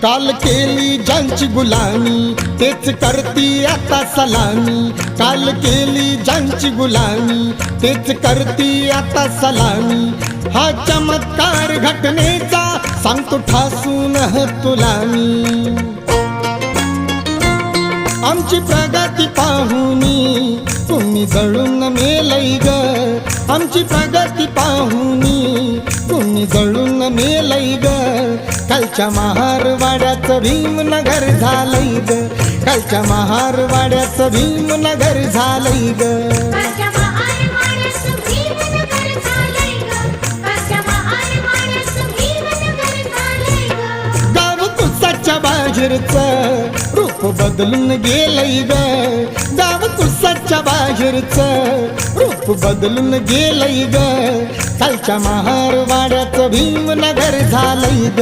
काल केली ज्यांची गुलामी तेच करती आता सलामी, काल केली ज्यांची गुलामी तेच करती आता सलामी। हा चमत्कार घटनेचा सांगतो ठासून तुला मी। आमची प्रगती पाहुनी तुम्ही जळून मेलई ग, आमची प्रगती पाहुनी तुम्ही जळून मेलई ग। कालच्या महारवाड्याचं भीमनगर झालंय ग, कालच्या महारवाड्याचं भीमनगर झालंय ग। गाव कुसाच्या बाहेरचं रूप बदलून गेलंय ग, गाव कुसाच्या बाहेरचं रूप बदलून गेलंय ग। कालच्या महारवाड्याचं भीमनगर झालंय ग,